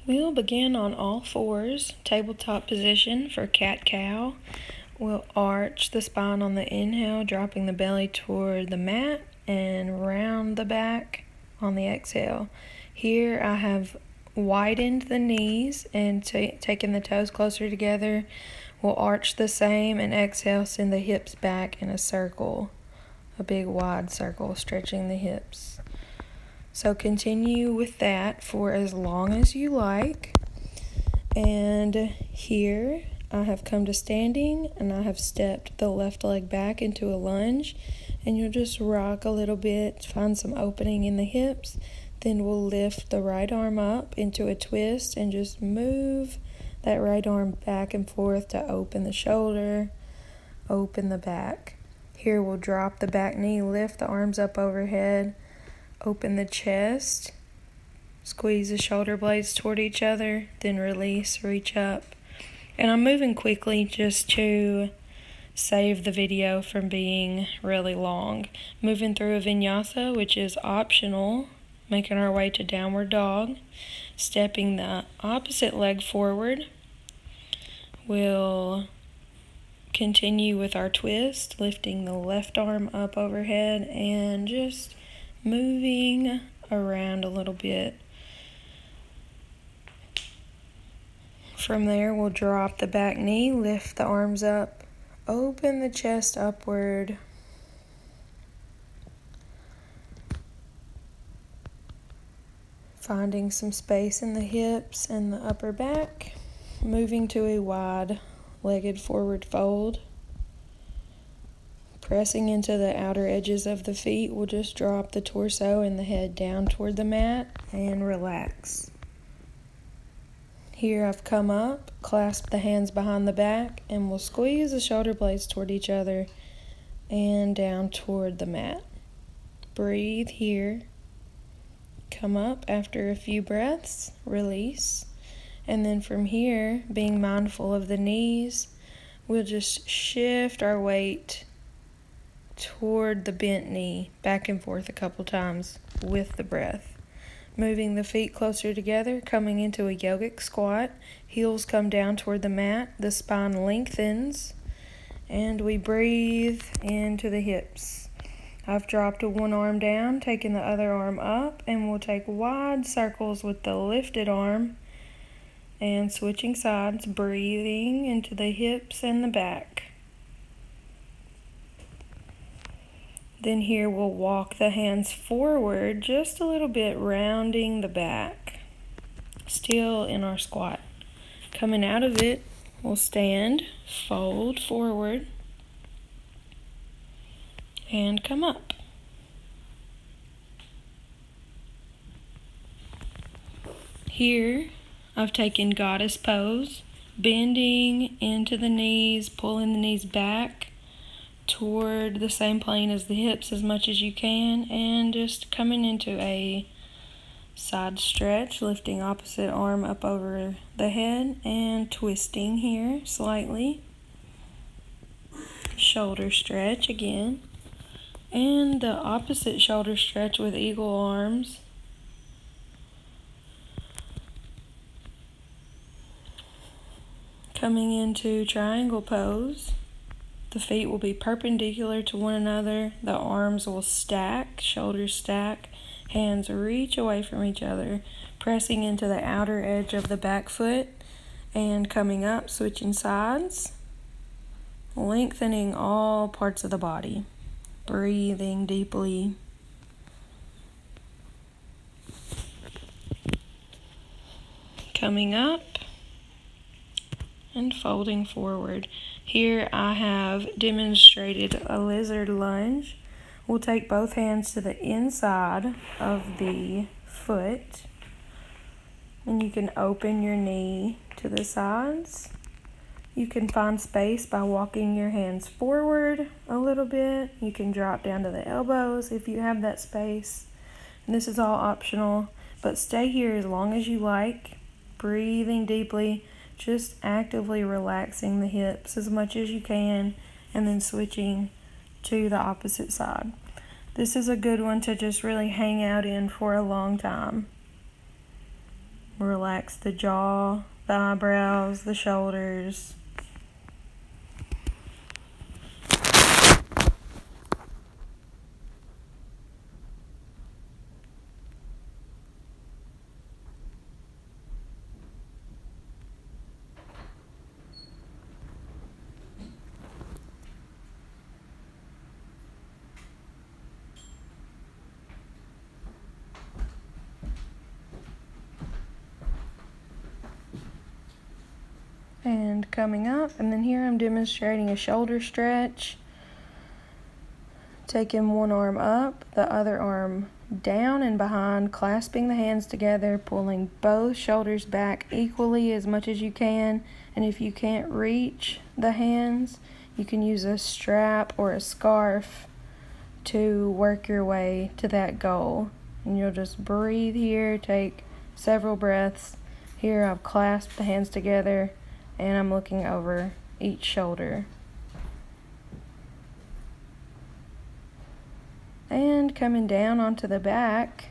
We'll begin on all fours, tabletop position for cat-cow. We'll arch the spine on the inhale, dropping the belly toward the mat, and round the back on the exhale. Here I have widened the knees and taken the toes closer together. We'll arch the same and exhale, send the hips back in a circle, a big wide circle, stretching the hips. So continue with that for as long as you like. And here I have come to standing and I have stepped the left leg back into a lunge, and you'll just rock a little bit, find some opening in the hips. Then we'll lift the right arm up into a twist and just move that right arm back and forth to open the shoulder, open the back. Here we'll drop the back knee, lift the arms up overhead, open the chest, squeeze the shoulder blades toward each other, then release, reach up. And I'm moving quickly just to save the video from being really long. Moving through a vinyasa, which is optional, making our way to downward dog, stepping the opposite leg forward. We'll continue with our twist, lifting the left arm up overhead and just moving around a little bit. From there, we'll drop the back knee, lift the arms up, open the chest upward. Finding some space in the hips and the upper back. Moving to a wide-legged forward fold. Pressing into the outer edges of the feet, we'll just drop the torso and the head down toward the mat and relax. Here I've come up, clasp the hands behind the back, and we'll squeeze the shoulder blades toward each other and down toward the mat. Breathe here. Come up after a few breaths, release. And then from here, being mindful of the knees, we'll just shift our weight toward the bent knee, back and forth a couple times with the breath. Moving the feet closer together, coming into a yogic squat. Heels come down toward the mat, the spine lengthens, and we breathe into the hips. I've dropped one arm down, taking the other arm up, and we'll take wide circles with the lifted arm and switching sides, breathing into the hips and the back. Then here we'll walk the hands forward just a little bit, rounding the back. Still in our squat. Coming out of it, we'll stand, fold forward, and come up. Here, I've taken goddess pose, bending into the knees, pulling the knees back toward the same plane as the hips as much as you can, and just coming into a side stretch, lifting opposite arm up over the head and twisting here slightly. Shoulder stretch again, and the opposite shoulder stretch with eagle arms. Coming into triangle pose. The feet will be perpendicular to one another. The arms will stack, shoulders stack, hands reach away from each other, pressing into the outer edge of the back foot and coming up, switching sides, lengthening all parts of the body, breathing deeply. Coming up and folding forward. Here I have demonstrated a lizard lunge. We'll take both hands to the inside of the foot, and you can open your knee to the sides. You can find space by walking your hands forward a little bit. You can drop down to the elbows if you have that space. And this is all optional, but stay here as long as you like, breathing deeply, just actively relaxing the hips as much as you can, and then switching to the opposite side. This is a good one to just really hang out in for a long time. Relax the jaw, the eyebrows, the shoulders. And coming up, and then here I'm demonstrating a shoulder stretch. Taking one arm up, the other arm down and behind, clasping the hands together, pulling both shoulders back equally as much as you can. And if you can't reach the hands, you can use a strap or a scarf to work your way to that goal. And you'll just breathe here, take several breaths. Here I've clasped the hands together and I'm looking over each shoulder. And coming down onto the back,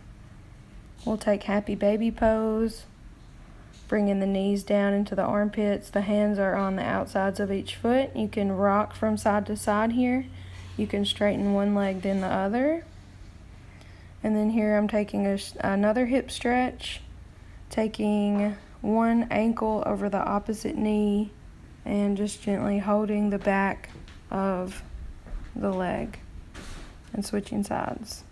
we'll take happy baby pose, bringing the knees down into the armpits. The hands are on the outsides of each foot. You can rock from side to side here. You can straighten one leg then the other. And then here I'm taking another hip stretch, taking one ankle over the opposite knee and just gently holding the back of the leg and switching sides.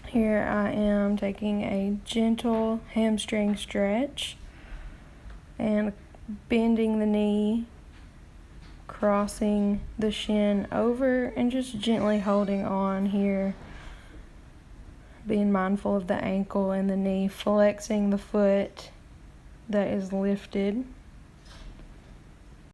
Here I am taking a gentle hamstring stretch and bending the knee, crossing the shin over and just gently holding on here, being mindful of the ankle and the knee, flexing the foot that is lifted.